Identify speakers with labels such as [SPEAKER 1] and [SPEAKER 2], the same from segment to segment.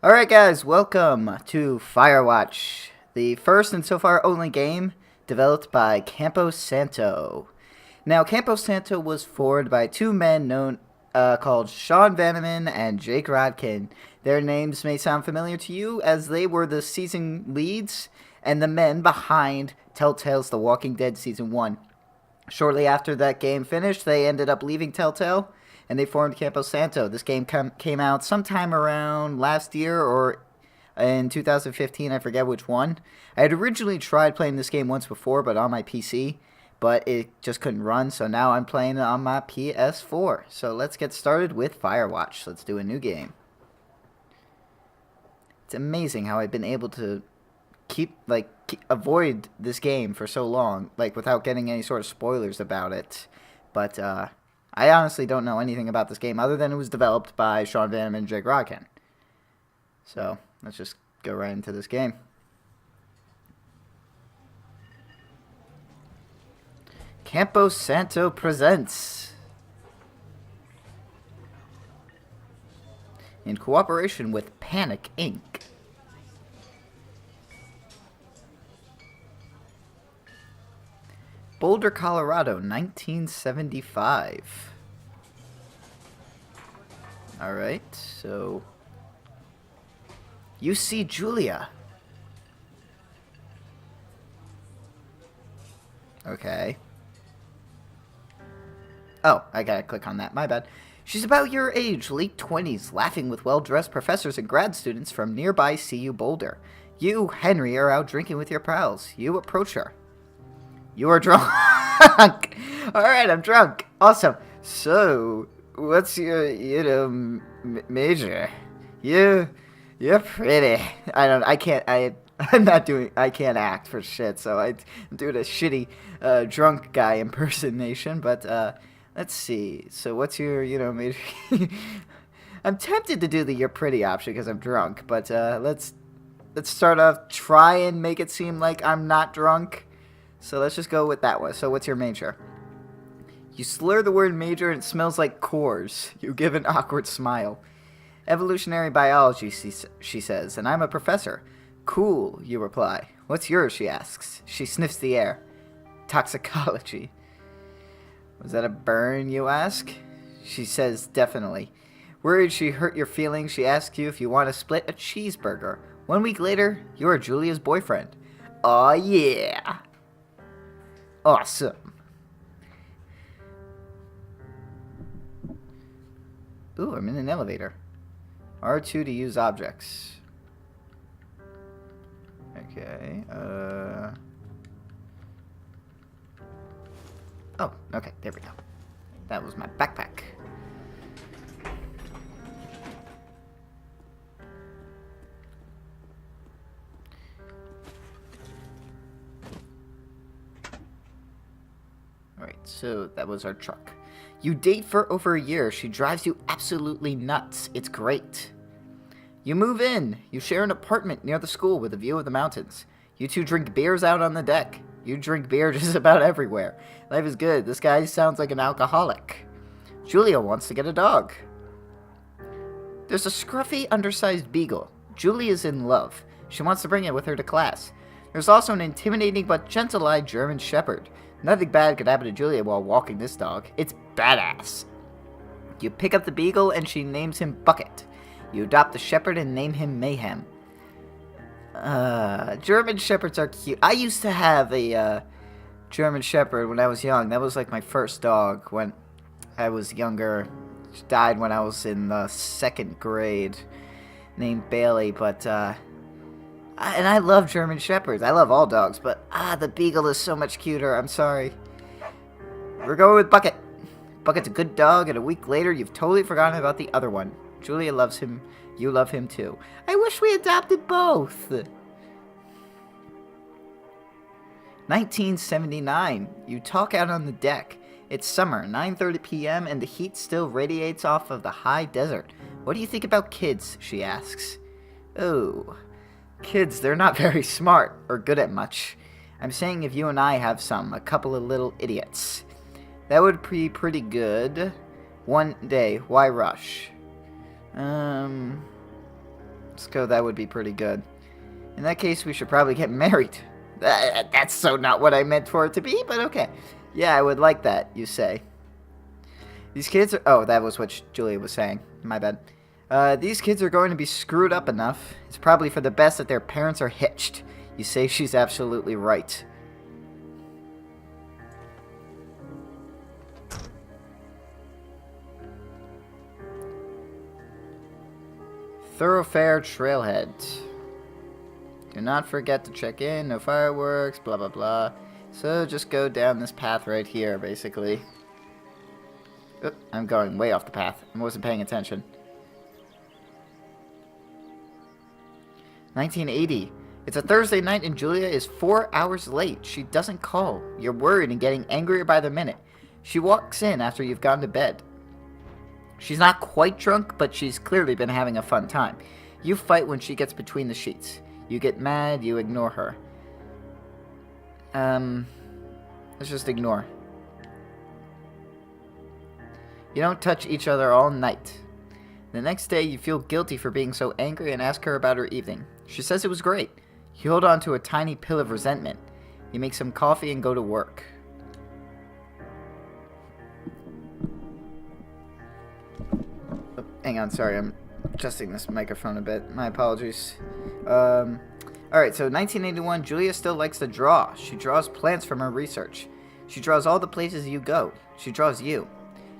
[SPEAKER 1] Alright guys, welcome to Firewatch, the first and so far only game developed by Campo Santo. Now, Campo Santo was formed by two men called Sean Vanaman and Jake Rodkin. Their names may sound familiar to you as they were the season leads and the men behind Telltale's The Walking Dead Season 1. Shortly after that game finished, they ended up leaving Telltale and they formed Campo Santo. This game came out sometime around last year or in 2015, I forget which one. I had originally tried playing this game once before, but on my PC, but it just couldn't run, so now I'm playing it on my PS4. So let's get started with Firewatch. Let's do a new game. It's amazing how I've been able to avoid this game for so long, without getting any sort of spoilers about it. But, I honestly don't know anything about this game other than it was developed by Sean Vanaman and Jake Rodkin. So, let's just go right into this game. Campo Santo presents, in cooperation with Panic Inc. Boulder, Colorado, 1975. Alright, so you see Julia. Okay. Oh, I gotta click on that, my bad. She's about your age, late 20s, laughing with well-dressed professors and grad students from nearby CU Boulder. You, Henry, are out drinking with your pals. You approach her. You are drunk. Alright, I'm drunk. Awesome. So, what's your, major? You're pretty. I can't act for shit, so I'm doing a shitty, drunk guy impersonation, but, let's see. So, what's your, major? I'm tempted to do the you're pretty option because I'm drunk, but, let's start off, try and make it seem like I'm not drunk. So let's just go with that one. So what's your major? You slur the word major and it smells like Coors. You give an awkward smile. Evolutionary biology, she says, and I'm a professor. Cool, you reply. What's yours, she asks. She sniffs the air. Toxicology. Was that a burn, you ask? She says, definitely. Worried she hurt your feelings, she asks you if you want to split a cheeseburger. 1 week later, you're Julia's boyfriend. Aw, yeah. Awesome. Ooh, I'm in an elevator. R2 to use objects. Okay, Oh, okay, there we go. That was my backpack. Alright, so that was our truck. You date for over a year. She drives you absolutely nuts. It's great. You move in. You share an apartment near the school with a view of the mountains. You two drink beers out on the deck. You drink beer just about everywhere. Life is good. This guy sounds like an alcoholic. Julia wants to get a dog. There's a scruffy, undersized beagle. Julia's in love. She wants to bring it with her to class. There's also an intimidating but gentle-eyed German shepherd. Nothing bad could happen to Julia while walking this dog. It's badass. You pick up the beagle and she names him Bucket. You adopt the shepherd and name him Mayhem. German shepherds are cute. I used to have a German shepherd when I was young. That was like my first dog when I was younger. She died when I was in the 2nd grade. Named Bailey, but and I love German shepherds. I love all dogs, but the beagle is so much cuter. I'm sorry. We're going with Bucket. Bucket's a good dog, and a week later, you've totally forgotten about the other one. Julia loves him. You love him too. I wish we adopted both. 1979. You talk out on the deck. It's summer, 9:30 p.m., and the heat still radiates off of the high desert. What do you think about kids? She asks. Oh. Kids, they're not very smart or good at much. I'm saying if you and I have a couple of little idiots. That would be pretty good. One day, why rush? So that would be pretty good. In that case, we should probably get married. That's so not what I meant for it to be, but okay. Yeah, I would like that, you say. These kids are... Oh, that was what Julia was saying. My bad. These kids are going to be screwed up enough. It's probably for the best that their parents are hitched. You say she's absolutely right. Thoroughfare Trailhead. Do not forget to check in, no fireworks, blah blah blah. So just go down this path right here, basically. Oop, I'm going way off the path. I wasn't paying attention. 1980. It's a Thursday night and Julia is 4 hours late. She doesn't call. You're worried and getting angrier by the minute. She walks in after you've gone to bed. She's not quite drunk, but she's clearly been having a fun time. You fight when she gets between the sheets. You get mad, you ignore her. Let's just ignore. You don't touch each other all night. The next day, you feel guilty for being so angry and ask her about her evening. She says it was great. You hold on to a tiny pill of resentment. You make some coffee and go to work. Oh, hang on, sorry, I'm adjusting this microphone a bit. My apologies. Alright, so 1981, Julia still likes to draw. She draws plants from her research. She draws all the places you go. She draws you.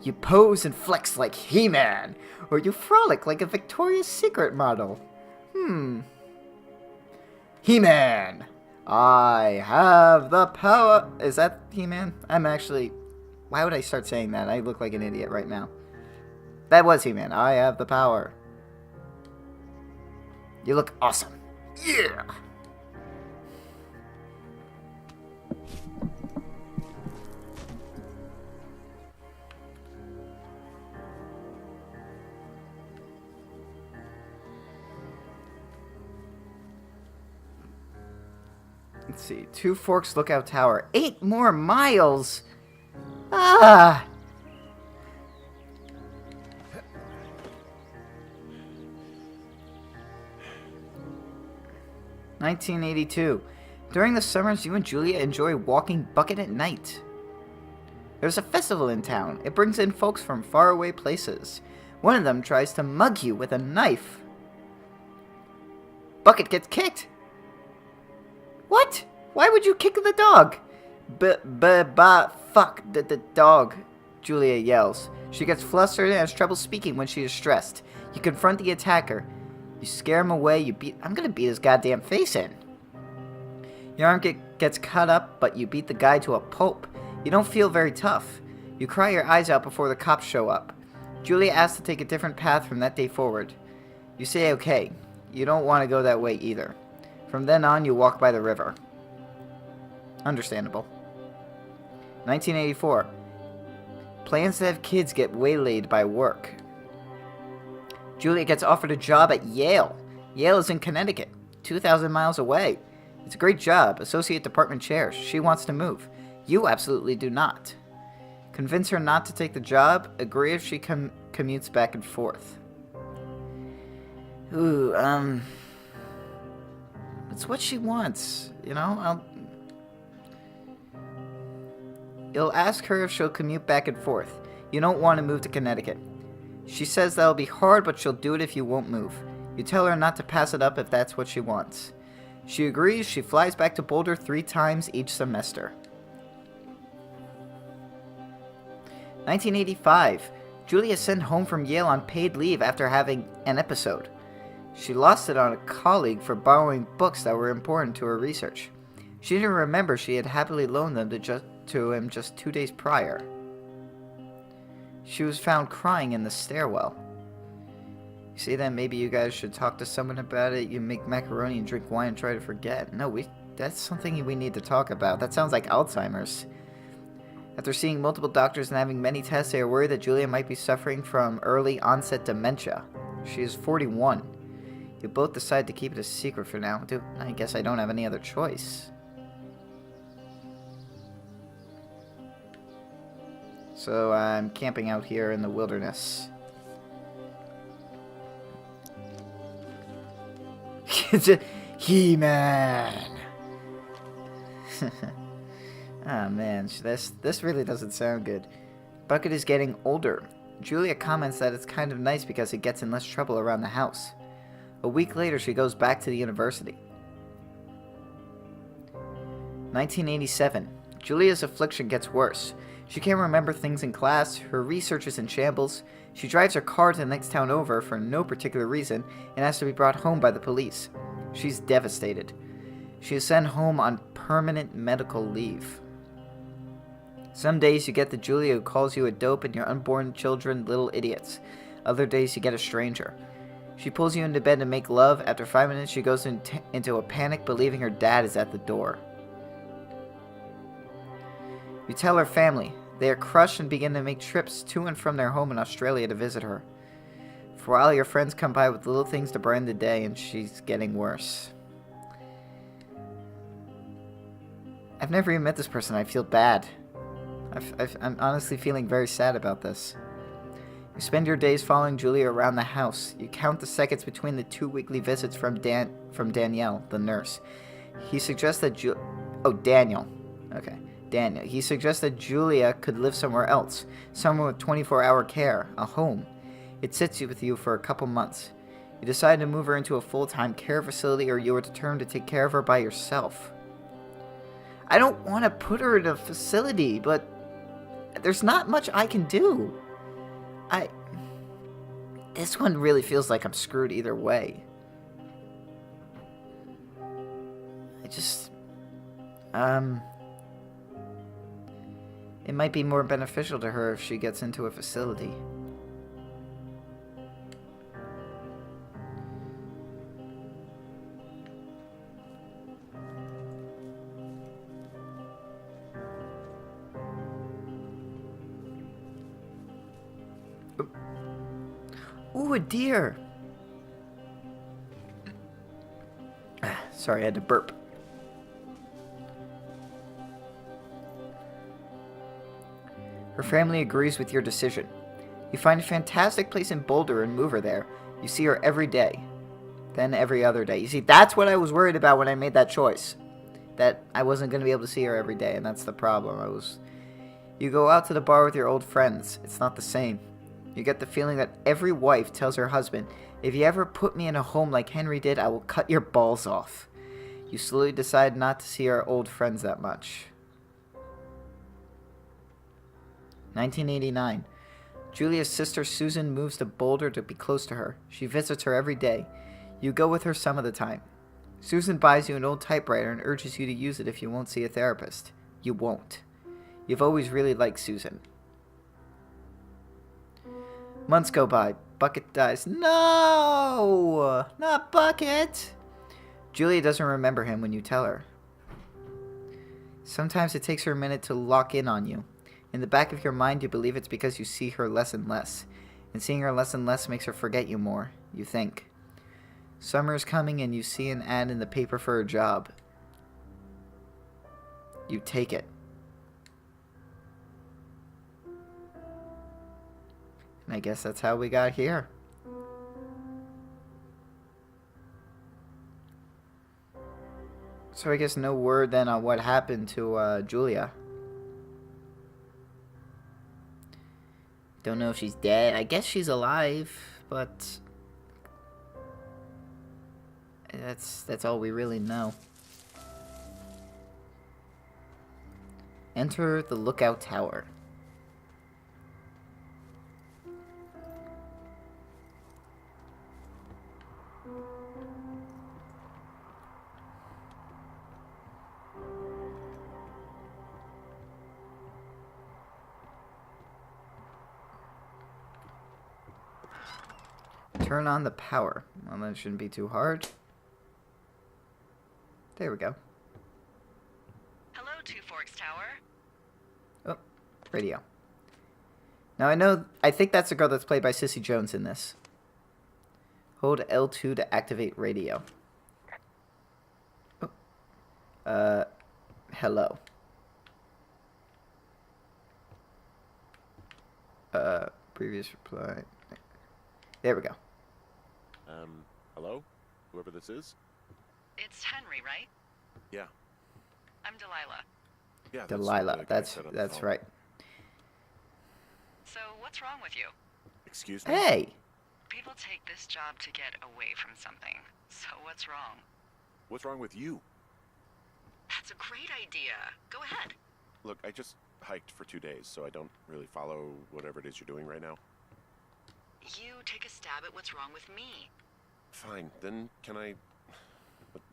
[SPEAKER 1] You pose and flex like He-Man, or you frolic like a Victoria's Secret model. He-Man! I have the power... Is that He-Man? I'm actually... Why would I start saying that? I look like an idiot right now. That was He-Man. I have the power. You look awesome. Yeah! Let's see. Two Forks Lookout Tower. 8 more miles! Ah! (1982). During the summers, you and Julia enjoy walking bucket at night. There's a festival in town. It brings in folks from faraway places. One of them tries to mug you with a knife. Bucket gets kicked. What? Why would you kick the dog? Fuck the dog, Julia yells. She gets flustered and has trouble speaking when she is stressed. You confront the attacker. You scare him away, I'm gonna beat his goddamn face in. Your arm gets cut up, but you beat the guy to a pulp. You don't feel very tough. You cry your eyes out before the cops show up. Julia asks to take a different path from that day forward. You say okay. You don't want to go that way either. From then on, you walk by the river. Understandable. 1984. Plans to have kids get waylaid by work. Julia gets offered a job at Yale. Yale is in Connecticut, 2,000 miles away. It's a great job, associate department chair. She wants to move. You absolutely do not. Convince her not to take the job. Agree if she commutes back and forth. Ooh, it's what she wants, you know? You'll ask her if she'll commute back and forth. You don't want to move to Connecticut. She says that'll be hard, but she'll do it if you won't move. You tell her not to pass it up if that's what she wants. She agrees. She flies back to Boulder 3 times each semester. 1985. Julia is sent home from Yale on paid leave after having an episode. She lost it on a colleague for borrowing books that were important to her research. She didn't remember she had happily loaned them to him just 2 days prior. She was found crying in the stairwell. You see that maybe you guys should talk to someone about it. You make macaroni and drink wine and try to forget. No, that's something we need to talk about. That sounds like Alzheimer's. After seeing multiple doctors and having many tests, they are worried that Julia might be suffering from early onset dementia. She is 41. You both decide to keep it a secret for now. I guess I don't have any other choice. So I'm camping out here in the wilderness. He-Man. Ah, man, this really doesn't sound good. Bucket is getting older. Julia comments that it's kind of nice because he gets in less trouble around the house. A week later, she goes back to the university. 1987. Julia's affliction gets worse. She can't remember things in class, her research is in shambles, she drives her car to the next town over for no particular reason and has to be brought home by the police. She's devastated. She is sent home on permanent medical leave. Some days you get the Julia who calls you a dope and your unborn children little idiots. Other days you get a stranger. She pulls you into bed to make love. After 5 minutes she goes into a panic believing her dad is at the door. You tell her family. They are crushed and begin to make trips to and from their home in Australia to visit her. For a while your friends come by with little things to brighten the day and she's getting worse. I've never even met this person. I feel bad. I'm honestly feeling very sad about this. You spend your days following Julia around the house. You count the seconds between the 2 weekly visits from Danielle, the nurse. He suggests that Daniel. Okay, Daniel. He suggests that Julia could live somewhere else, somewhere with 24-hour care, a home. It sits with you for a couple months. You decide to move her into a full-time care facility, or you are determined to take care of her by yourself. I don't want to put her in a facility, but there's not much I can do. This one really feels like I'm screwed either way. It might be more beneficial to her if she gets into a facility. Ooh, a deer! Sorry, I had to burp. Her family agrees with your decision. You find a fantastic place in Boulder and move her there. You see her every day. Then every other day. You see, that's what I was worried about when I made that choice. That I wasn't going to be able to see her every day, and that's the problem. You go out to the bar with your old friends. It's not the same. You get the feeling that every wife tells her husband, if you ever put me in a home like Henry did, I will cut your balls off. You slowly decide not to see our old friends that much. 1989. Julia's sister Susan moves to Boulder to be close to her. She visits her every day. You go with her some of the time. Susan buys you an old typewriter and urges you to use it if you won't see a therapist. You won't. You've always really liked Susan. Months go by. Bucket dies. No! Not Bucket! Julia doesn't remember him when you tell her. Sometimes it takes her a minute to lock in on you. In the back of your mind, you believe it's because you see her less and less. And seeing her less and less makes her forget you more, you think. Summer is coming and you see an ad in the paper for a job. You take it. And I guess that's how we got here. So I guess no word then on what happened to Julia. Don't know if she's dead. I guess she's alive, but that's all we really know. Enter the lookout tower. Turn on the power. Well, that shouldn't be too hard. There we go.
[SPEAKER 2] Hello, Two Forks Tower.
[SPEAKER 1] Oh, radio. Now I think that's the girl that's played by Sissy Jones in this. Hold L2 to activate radio. Oh. Hello. Previous reply. There we go.
[SPEAKER 3] Hello? Whoever this is?
[SPEAKER 2] It's Henry, right?
[SPEAKER 3] Yeah.
[SPEAKER 2] I'm Delilah.
[SPEAKER 3] Yeah.
[SPEAKER 1] Delilah,
[SPEAKER 3] the guy
[SPEAKER 1] that's
[SPEAKER 3] said on the
[SPEAKER 1] that's
[SPEAKER 3] phone.
[SPEAKER 1] right.
[SPEAKER 2] So, what's wrong with you?
[SPEAKER 3] Excuse me?
[SPEAKER 1] Hey,
[SPEAKER 2] People take this job to get away from something. So, what's wrong?
[SPEAKER 3] What's wrong with you?
[SPEAKER 2] That's a great idea. Go ahead.
[SPEAKER 3] Look, I just hiked for 2 days, so I don't really follow whatever it is you're doing right now.
[SPEAKER 2] You take a stab at what's wrong with me.
[SPEAKER 3] Fine, then can I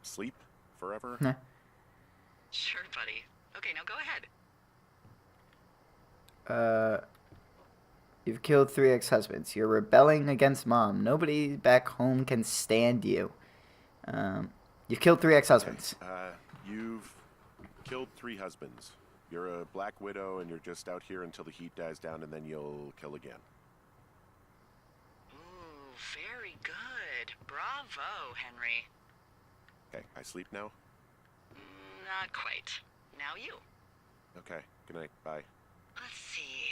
[SPEAKER 3] sleep forever?
[SPEAKER 1] Nah.
[SPEAKER 2] Sure, buddy. Okay, now go ahead.
[SPEAKER 1] You've killed 3 ex-husbands. You're rebelling against mom. Nobody back home can stand you. You've killed 3 ex-husbands.
[SPEAKER 3] You've killed 3 husbands. You're a black widow, and you're just out here until the heat dies down, and then you'll kill again.
[SPEAKER 2] Ooh, very good. Bravo, Henry.
[SPEAKER 3] Okay, I sleep now?
[SPEAKER 2] Not quite. Now you.
[SPEAKER 3] Okay, good night, bye.
[SPEAKER 2] Let's see.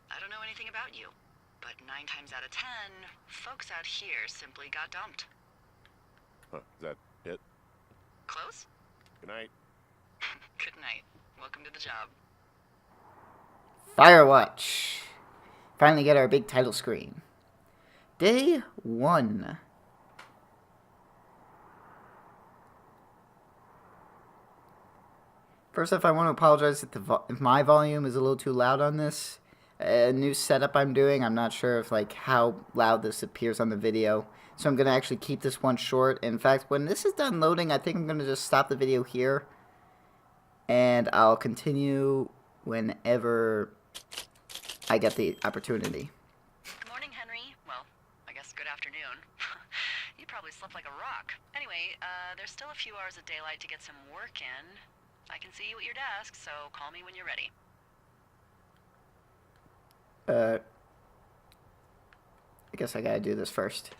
[SPEAKER 2] I don't know anything about you, but 9 times out of 10, folks out here simply got dumped.
[SPEAKER 3] Huh, is that it?
[SPEAKER 2] Close?
[SPEAKER 3] Good night.
[SPEAKER 2] Good night. Welcome to the job.
[SPEAKER 1] Firewatch. Finally get our big title screen. Day 1. First off, I want to apologize if my volume is a little too loud on this. A new setup I'm doing. I'm not sure if how loud this appears on the video. So I'm going to actually keep this one short. In fact, when this is done loading, I think I'm going to just stop the video here. And I'll continue whenever I get the opportunity.
[SPEAKER 2] Good morning, Henry. Well, I guess good afternoon. You probably slept like a rock. Anyway, there's still a few hours of daylight to get some work in. I can see you at your desk, so call me when you're ready.
[SPEAKER 1] I guess I gotta do this first.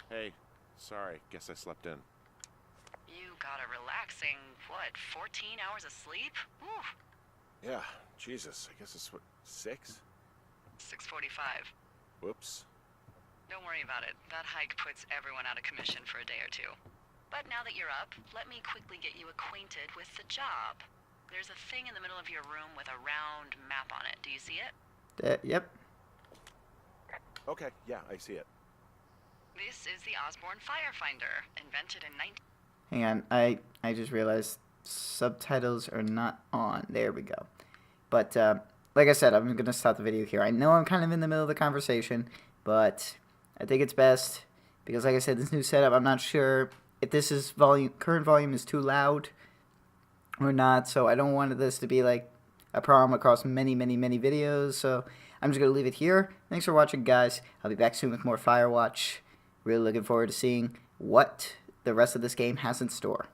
[SPEAKER 3] Hey, sorry, guess I slept in.
[SPEAKER 2] You got a relaxing, 14 hours of sleep? Whew.
[SPEAKER 3] Yeah, Jesus, I guess it's 6?
[SPEAKER 2] 6:45.
[SPEAKER 3] Whoops.
[SPEAKER 2] Don't worry about it. That hike puts everyone out of commission for a day or two. But now that you're up, let me quickly get you acquainted with the job. There's a thing in the middle of your room with a round map on it. Do you see it?
[SPEAKER 1] Yep.
[SPEAKER 3] Okay, yeah, I see it.
[SPEAKER 2] This is the Osborne Firefinder, invented in 19...
[SPEAKER 1] Hang on, I just realized subtitles are not on. There we go. But, like I said, I'm going to stop the video here. I know I'm kind of in the middle of the conversation, but I think it's best, because like I said, this new setup, I'm not sure if this is current volume is too loud or not, so I don't want this to be like a problem across many videos, so I'm just going to leave it here. Thanks for watching, guys. I'll be back soon with more Firewatch. Really looking forward to seeing what the rest of this game has in store.